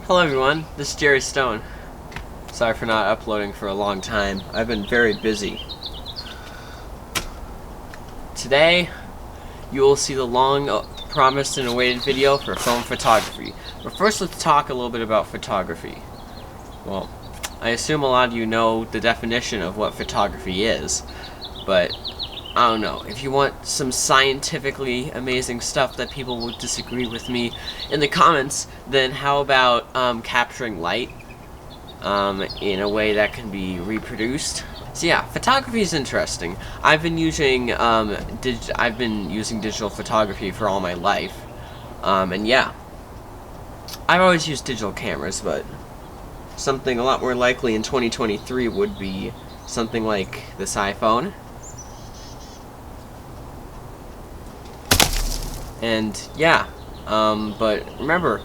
Hello everyone, this is Jerry Stone. Sorry for not uploading for a long time. I've been very busy. Today, you will see the long promised and awaited video for film photography. But first, let's talk a little bit about photography. Well, I assume a lot of you know the definition of what photography is, but I don't know. If you want some scientifically amazing stuff that people will disagree with me in the comments, then how about capturing light in a way that can be reproduced? So yeah, photography is interesting. I've been using digital photography for all my life, and yeah, I've always used digital cameras, but something a lot more likely in 2023 would be something like this iPhone. And yeah, but remember,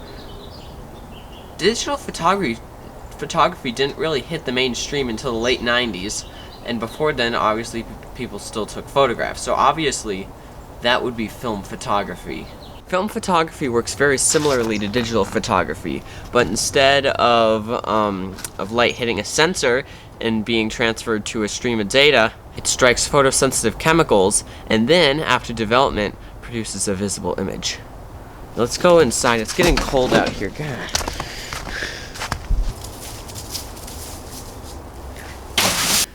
digital photography didn't really hit the mainstream until the late 90s, and before then, obviously, people still took photographs. So obviously, that would be film photography. Film photography works very similarly to digital photography, but instead of light hitting a sensor and being transferred to a stream of data, it strikes photosensitive chemicals, and then, after development, produces a visible image. Let's go inside. It's getting cold out here. God.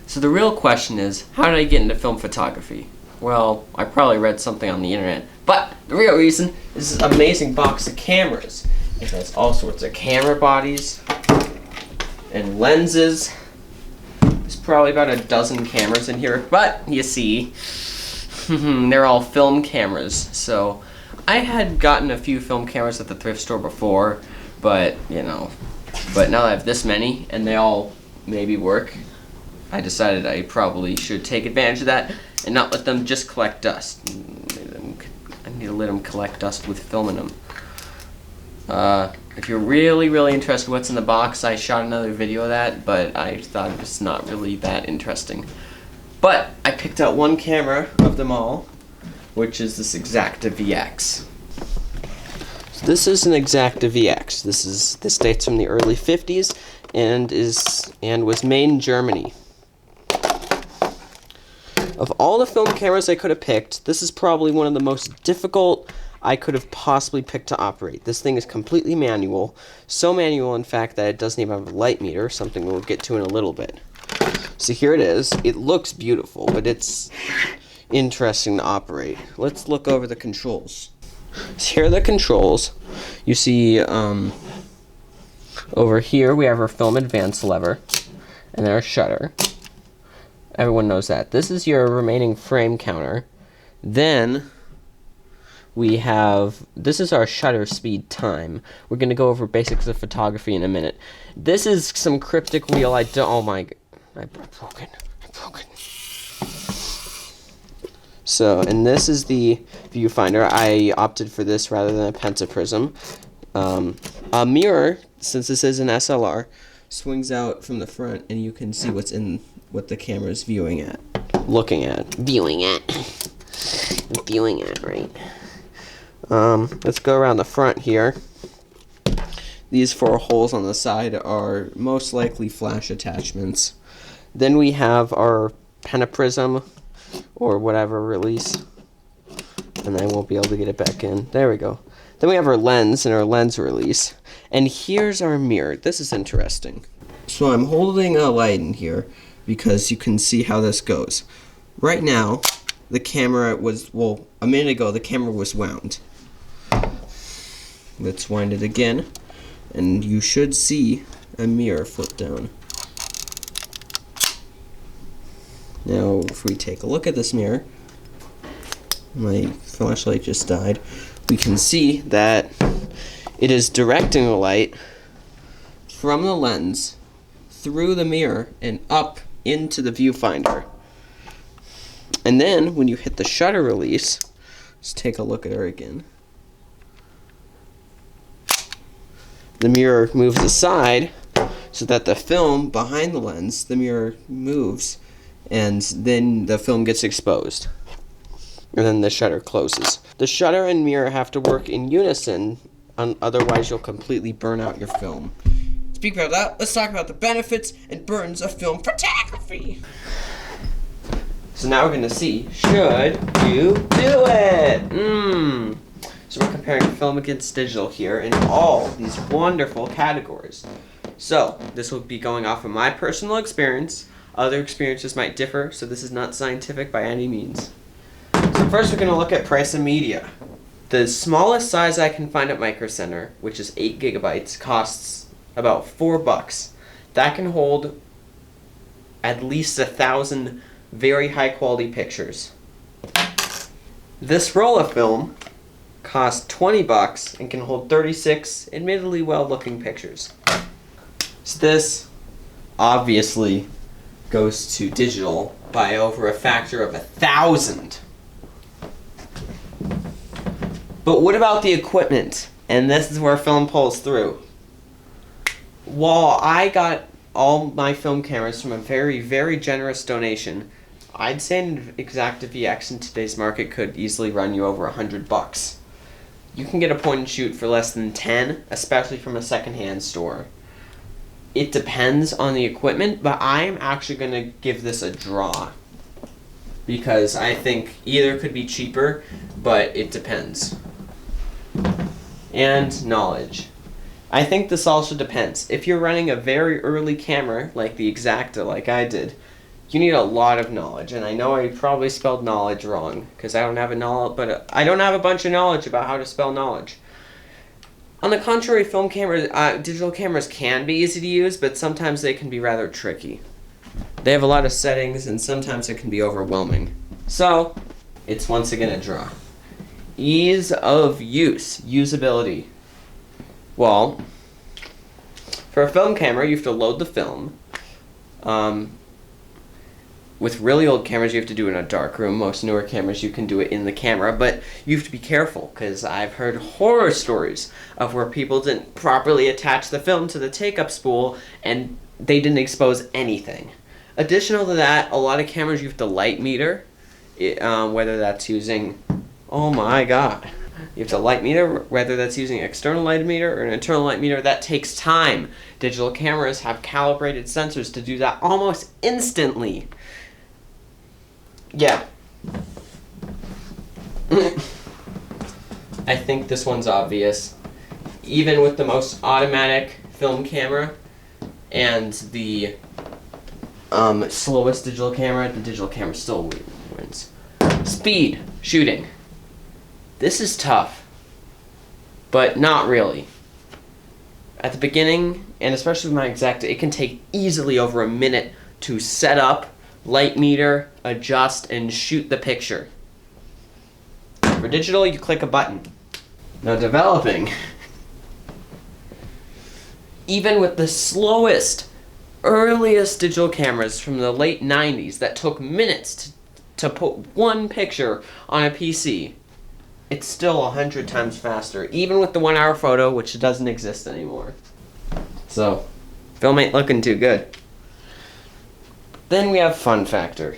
So the real question is, how did I get into film photography? Well, I probably read something on the internet, but the real reason is this amazing box of cameras. It has all sorts of camera bodies and lenses. There's probably about a dozen cameras in here, but you see, they're all film cameras. So I had gotten a few film cameras at the thrift store before, but now that I have this many and they all maybe work, I decided I probably should take advantage of that and not let them just collect dust. I need to let them collect dust with film in them. If you're really interested in what's in the box, I shot another video of that, but I thought it was not really that interesting. But I picked out one camera of them all, which is this Exacta VX. So this is an Exacta VX. This dates from the early 50s and was made in Germany. Of all the film cameras I could have picked, this is probably one of the most difficult I could have possibly picked to operate. This thing is completely manual, so manual in fact that it doesn't even have a light meter, something we'll get to in a little bit. So here it is. It looks beautiful, but it's interesting to operate. Let's look over the controls. So here are the controls. You see over here we have our film advance lever and our shutter. Everyone knows that. This is your remaining frame counter. Then we have, this is our shutter speed time. We're going to go over basics of photography in a minute. This is some cryptic wheel. Oh my, I'm broken. So, and this is the viewfinder. I opted for this rather than a pentaprism. A mirror, since this is an SLR, swings out from the front and you can see what the camera is viewing at. Right? Let's go around the front here. These 4 holes on the side are most likely flash attachments. Then we have our pentaprism, or whatever release, and I won't be able to get it back in. There we go. Then we have our lens and our lens release. And here's our mirror. This is interesting. So I'm holding a light in here because you can see how this goes. Right now, the camera was, well, a minute ago, the camera was wound. Let's wind it again, and you should see a mirror flip down. Now, if we take a look at this mirror, my flashlight just died, we can see that it is directing the light from the lens through the mirror and up into the viewfinder. And then, when you hit the shutter release, let's take a look at her again. The mirror moves aside so that the film behind the lens, the mirror moves, and then the film gets exposed. And then the shutter closes. The shutter and mirror have to work in unison otherwise you'll completely burn out your film. Speaking about that, let's talk about the benefits and burdens of film photography. So now we're going to see, should you do it? So we're comparing film against digital here in all these wonderful categories. So this will be going off of my personal experience. Other experiences might differ, so this is not scientific by any means. So first we're going to look at price of media. The smallest size I can find at Micro Center, which is 8 gigabytes, costs about $4. That can hold at least 1,000 very high quality pictures. This roll of film costs $20 and can hold 36 admittedly well looking pictures. So this obviously goes to digital by over a factor of 1,000. But what about the equipment? And this is where film pulls through. While I got all my film cameras from a very, very generous donation, I'd say an Exacta VX in today's market could easily run you over $100. You can get a point and shoot for less than 10, especially from a secondhand store. It depends on the equipment, but I'm actually going to give this a draw. Because I think either could be cheaper, but it depends. And knowledge. I think this also depends. If you're running a very early camera, like the Exacta, like I did, you need a lot of knowledge. And I know I probably spelled knowledge wrong, because I don't have I don't have a bunch of knowledge about how to spell knowledge. On the contrary, film cameras, digital cameras can be easy to use, but sometimes they can be rather tricky. They have a lot of settings, and sometimes it can be overwhelming. So, it's once again a draw. Ease of use, usability. Well, for a film camera, you have to load the film. With really old cameras, you have to do it in a dark room. Most newer cameras, you can do it in the camera, but you have to be careful, because I've heard horror stories of where people didn't properly attach the film to the take-up spool, and they didn't expose anything. Additional to that, a lot of cameras you have to light meter, whether that's using, oh my god, you have to light meter, whether that's using external light meter or an internal light meter. That takes time. Digital cameras have calibrated sensors to do that almost instantly. Yeah. I think this one's obvious. Even with the most automatic film camera and the slowest digital camera, the digital camera still wins. Speed, shooting. This is tough, but not really. At the beginning, and especially with my Exacta, it can take easily over a minute to set up, light meter, adjust, and shoot the picture. For digital, you click a button. Now developing. Even with the slowest, earliest digital cameras from the late 90s that took minutes to put one picture on a PC, it's still 100 times faster, even with the 1 hour photo, which doesn't exist anymore. So, film ain't looking too good. Then we have fun factor.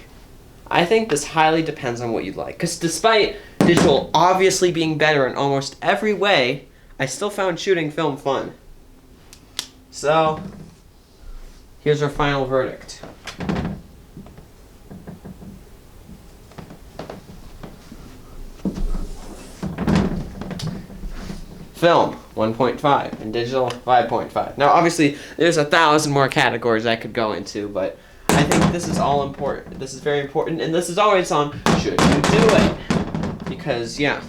I think this highly depends on what you like, because despite digital obviously being better in almost every way, I still found shooting film fun. So, here's our final verdict. Film, 1.5, and digital, 5.5. Now, obviously, there's 1,000 more categories I could go into, but I think this is all important. This is very important, and this is always on should you do it? Because, yeah.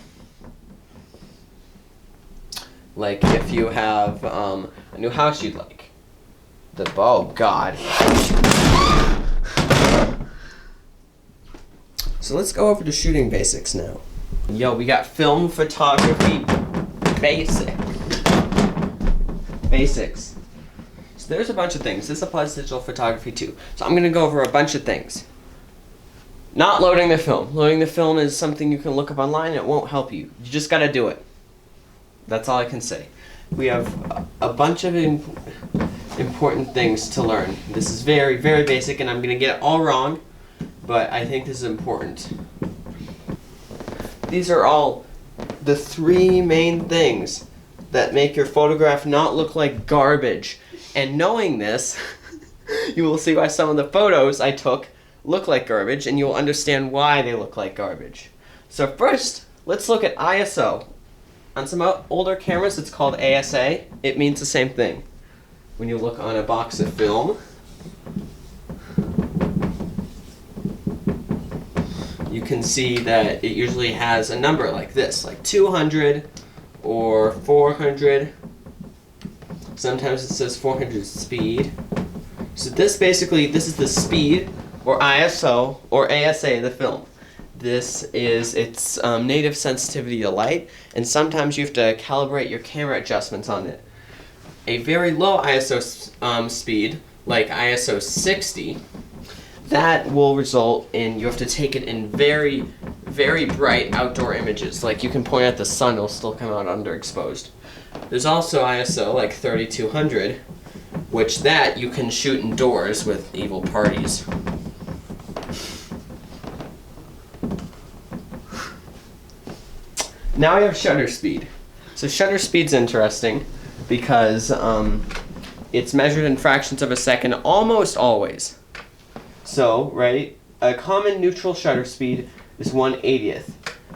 Like, if you have a new house you'd like. Oh, God. So let's go over to shooting basics now. Yo, we got film photography basics. So there's a bunch of things. This applies to digital photography too. So I'm going to go over a bunch of things. Not loading the film. Loading the film is something you can look up online. It won't help you. You just got to do it. That's all I can say. We have a bunch of important things to learn. This is very, very basic, and I'm going to get it all wrong, but I think this is important. These are all the three main things that make your photograph not look like garbage. And knowing this, you will see why some of the photos I took look like garbage, and you'll understand why they look like garbage. So first, let's look at ISO. On some older cameras, it's called ASA. It means the same thing. When you look on a box of film, you can see that it usually has a number like this, like 200 or 400. Sometimes it says 400 speed. So this is the speed, or ISO, or ASA of the film. This is its native sensitivity to light, and sometimes you have to calibrate your camera adjustments on it. A very low ISO speed, like ISO 60, that will result in you have to take it in very, very bright outdoor images. Like you can point at the sun, it'll still come out underexposed. There's also ISO like 3200, which that you can shoot indoors with evil parties. Now we have shutter speed. So shutter speed's interesting because it's measured in fractions of a second almost always. So, right, a common neutral shutter speed is 1/80th.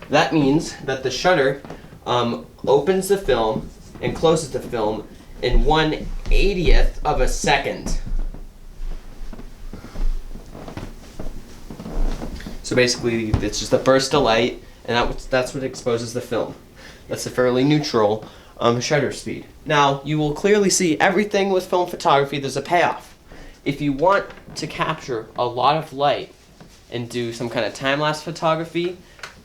That means that the shutter opens the film and closes the film in 1/80th of a second. So basically, it's just a burst of light, and that's what exposes the film. That's a fairly neutral shutter speed. Now, you will clearly see everything with film photography, there's a payoff. If you want to capture a lot of light and do some kind of time-lapse photography,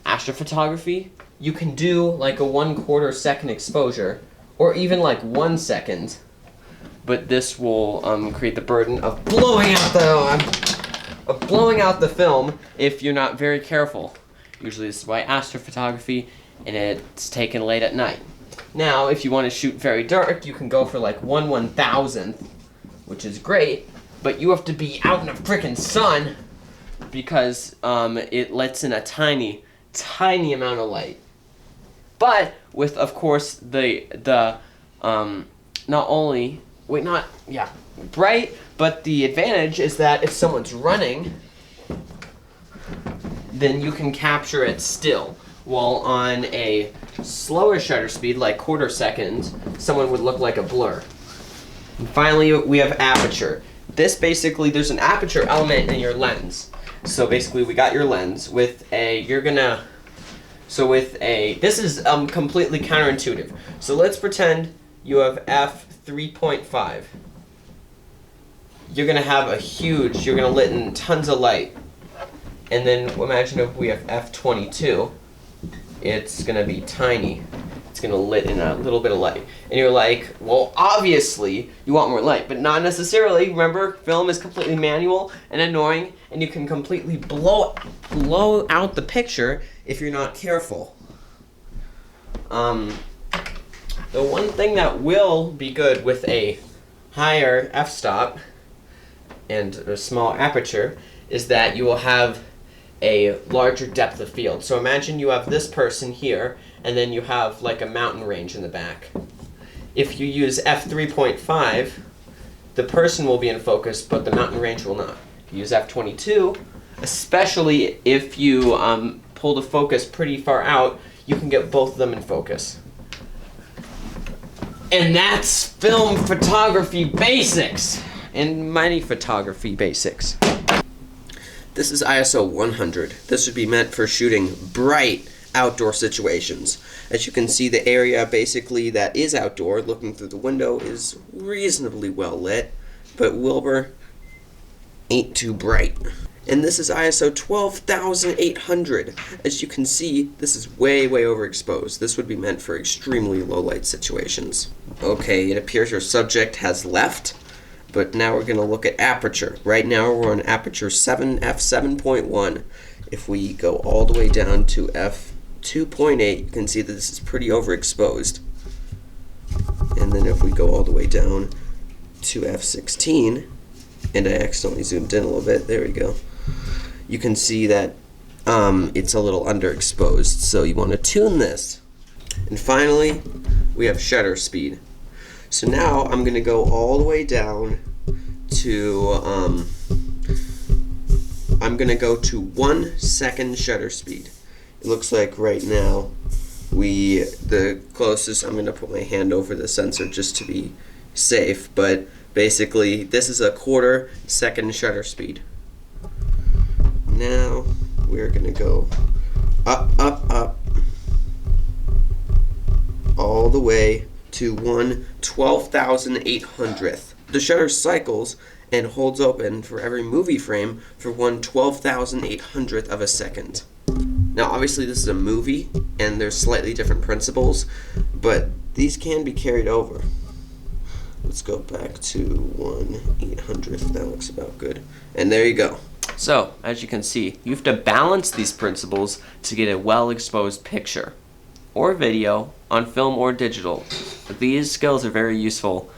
astrophotography, you can do like a 1/4 second exposure, or even like 1 second, but this will create the burden of blowing out the film if you're not very careful. Usually this is why astrophotography, and it's taken late at night. Now, if you want to shoot very dark, you can go for like 1/1000th, which is great, but you have to be out in the frickin' sun because it lets in a tiny, tiny amount of light. But with, of course, bright, but the advantage is that if someone's running, then you can capture it still. While on a slower shutter speed, like 1/4 second, someone would look like a blur. And finally, we have aperture. This basically, there's an aperture element in your lens. So basically, we got your lens with this is completely counterintuitive. So let's pretend you have f3.5. You're gonna let in tons of light. And then imagine if we have f22. It's gonna be tiny. It's gonna let in a little bit of light. And you're like, well, obviously you want more light, but not necessarily. Remember, film is completely manual and annoying, and you can completely blow out the picture if you're not careful. The one thing that will be good with a higher f-stop and a small aperture is that you will have a larger depth of field. So imagine you have this person here, and then you have like a mountain range in the back. If you use f3.5, the person will be in focus, but the mountain range will not. If you use f22, especially if you pull the focus pretty far out, you can get both of them in focus. And that's film photography basics, and many photography basics. This is ISO 100. This would be meant for shooting bright outdoor situations. As you can see, the area basically that is outdoor, looking through the window, is reasonably well lit, but Wilbur ain't too bright. And this is ISO 12,800. As you can see, this is way, way overexposed. This would be meant for extremely low light situations. Okay, it appears your subject has left. But now we're going to look at aperture. Right now we're on aperture f7.1. If we go all the way down to f2.8, you can see that this is pretty overexposed. And then if we go all the way down to f16, and I accidentally zoomed in a little bit, there we go, you can see that it's a little underexposed. So you want to tune this. And finally, we have shutter speed. So now I'm going to go all the way down to, I'm going to go to 1 second shutter speed. It looks like right now, the closest, I'm going to put my hand over the sensor just to be safe, but basically this is a 1/4 second shutter speed. Now we're going to go up, up, up, all the way to 1/12,800th. The shutter cycles and holds open for every movie frame for 1/12,800th of a second. Now obviously this is a movie and there's slightly different principles, but these can be carried over. Let's go back to 1/800th. That looks about good. And there you go. So, as you can see, you have to balance these principles to get a well-exposed picture or video on film or digital. These skills are very useful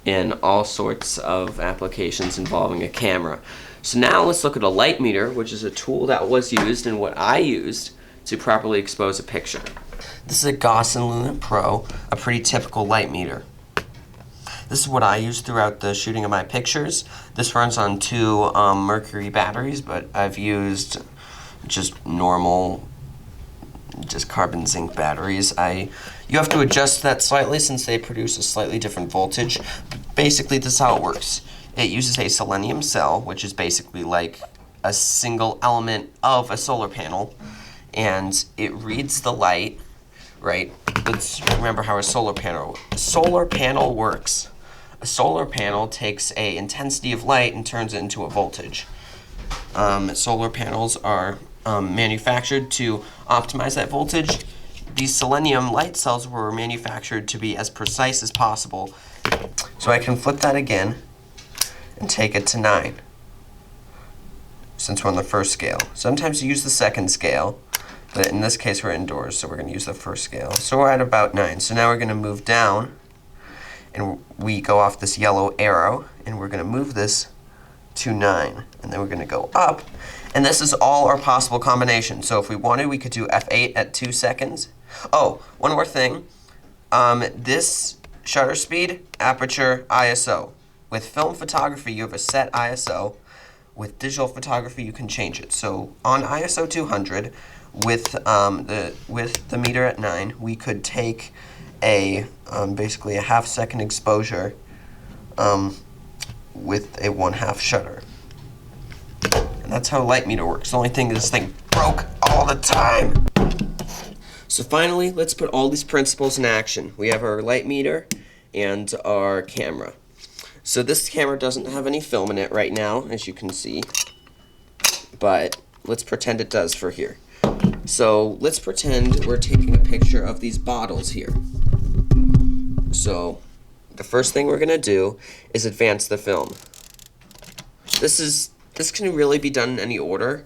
in all sorts of applications involving a camera. So now let's look at a light meter, which is a tool that was used and what I used to properly expose a picture. This is a Gauss and Luna Pro, a pretty typical light meter. This is what I use throughout the shooting of my pictures. This runs on 2 mercury batteries, but I've used just normal, just carbon zinc batteries. You have to adjust that slightly since they produce a slightly different voltage. Basically, this is how it works. It uses a selenium cell, which is basically like a single element of a solar panel, and it reads the light, right? Let's remember how a solar panel works. A solar panel takes an intensity of light and turns it into a voltage. Solar panels are manufactured to optimize that voltage. These selenium light cells were manufactured to be as precise as possible. So I can flip that again and take it to 9, since we're on the first scale. Sometimes you use the second scale, but in this case we're indoors, so we're going to use the first scale. So we're at about 9. So now we're going to move down, and we go off this yellow arrow, and we're going to move this to 9. And then we're going to go up, and this is all our possible combinations. So if we wanted, we could do F8 at 2 seconds. Oh, one more thing. This shutter speed, aperture, ISO. With film photography, you have a set ISO. With digital photography, you can change it. So on ISO 200, with the meter at 9, we could take basically a half-second exposure with a 1/2 shutter. And that's how a light meter works. The only thing is this thing broke all the time. So finally, let's put all these principles in action. We have our light meter and our camera. So this camera doesn't have any film in it right now, as you can see, but let's pretend it does for here. So let's pretend we're taking a picture of these bottles here. So the first thing we're going to do is advance the film. This can really be done in any order.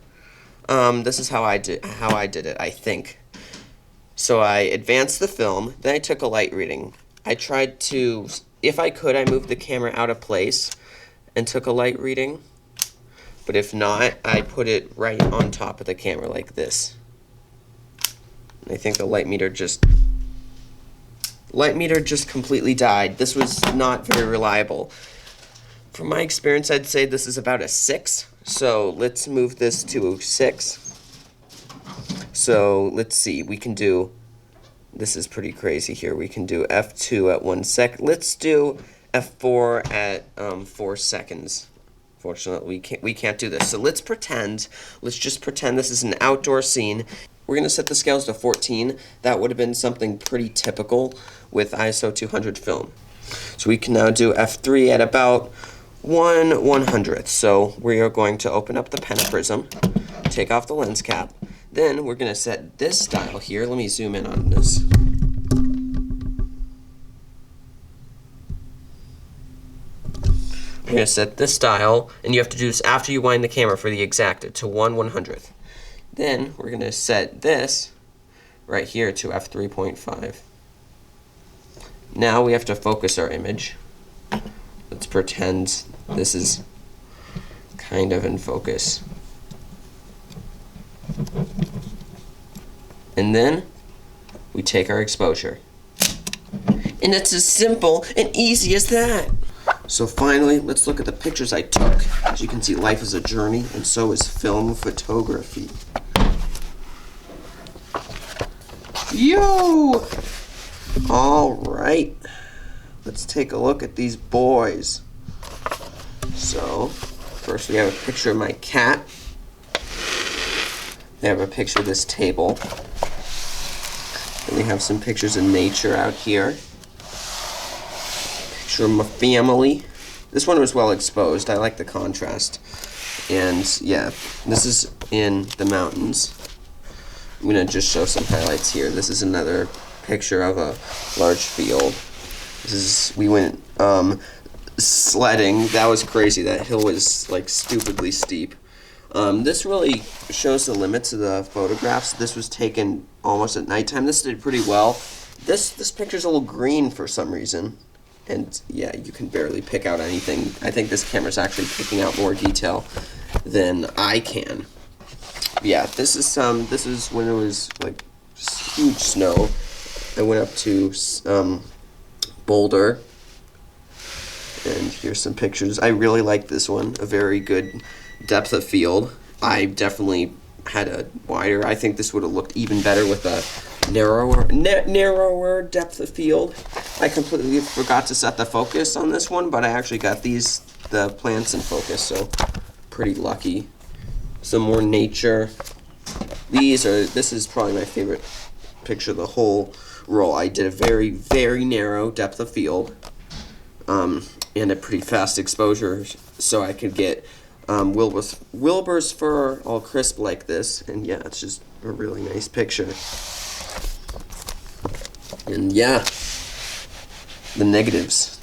This is how I did it, I think. So I advanced the film, then I took a light reading. I tried to, if I could, I moved the camera out of place and took a light reading. But if not, I put it right on top of the camera like this. And I think the light meter just completely died. This was not very reliable. From my experience, I'd say this is about a 6. So let's move this to 6. So let's see, we can do, this is pretty crazy here. We can do F2 at 1 second. Let's do F4 at 4 seconds. Fortunately, we can't do this. So let's just pretend this is an outdoor scene. We're going to set the scales to 14. That would have been something pretty typical with ISO 200 film. So we can now do F3 at about 1/100th. So we are going to open up the pentaprism, take off the lens cap. Then we're going to set this dial here. Let me zoom in on this. We're going to set this dial, and you have to do this after you wind the camera for the exacta, to 1/100th. Then we're going to set this right here to f3.5. Now we have to focus our image. Let's pretend this is kind of in focus. And then we take our exposure. And it's as simple and easy as that. So finally, let's look at the pictures I took. As you can see, life is a journey, and so is film photography. Yo! Alright. Let's take a look at these boys. So, first we have a picture of my cat. They have a picture of this table. Then we have some pictures of nature out here. Picture of my family. This one was well exposed. I like the contrast. And yeah, this is in the mountains. I'm gonna just show some highlights here. This is another picture of a large field. We went sledding. That was crazy. That hill was like stupidly steep. This really shows the limits of the photographs. This was taken almost at nighttime. This did pretty well. This picture's a little green for some reason. And yeah, you can barely pick out anything. I think this camera's actually picking out more detail than I can. Yeah, this is when it was like huge snow. I went up to Boulder, and here's some pictures. I really like this one. A very good depth of field. I definitely had a wider. I think this would have looked even better with a narrower depth of field. I completely forgot to set the focus on this one, but I actually got the plants in focus, so pretty lucky. Some more nature. This is probably my favorite picture of the whole roll. I did a very, very narrow depth of field, and a pretty fast exposure, so I could get Wilbur's fur all crisp like this. And yeah, it's just a really nice picture. And yeah, the negatives.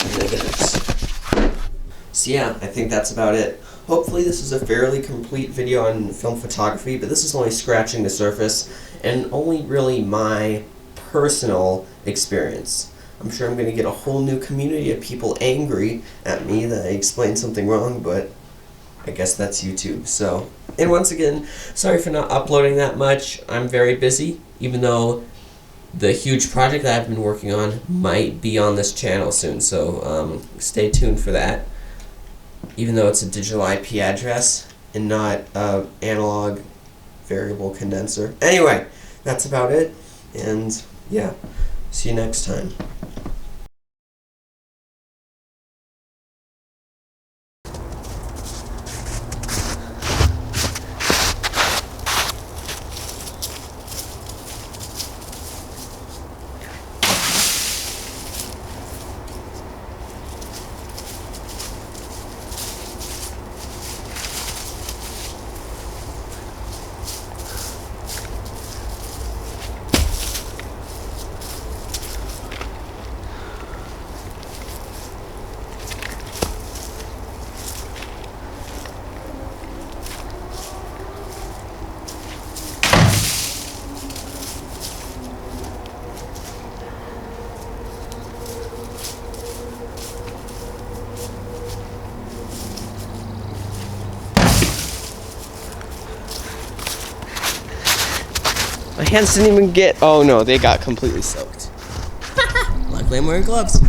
So yeah, I think that's about it. Hopefully this is a fairly complete video on film photography, but this is only scratching the surface and only really my personal experience. I'm sure I'm going to get a whole new community of people angry at me that I explained something wrong, but I guess that's YouTube. So, and once again, sorry for not uploading that much. I'm very busy, even though the huge project that I've been working on might be on this channel soon, so stay tuned for that. Even though it's a digital IP address and not an analog variable condenser. Anyway, that's about it, and yeah, see you next time. My hands didn't even get, oh no, they got completely soaked. Luckily I'm wearing gloves.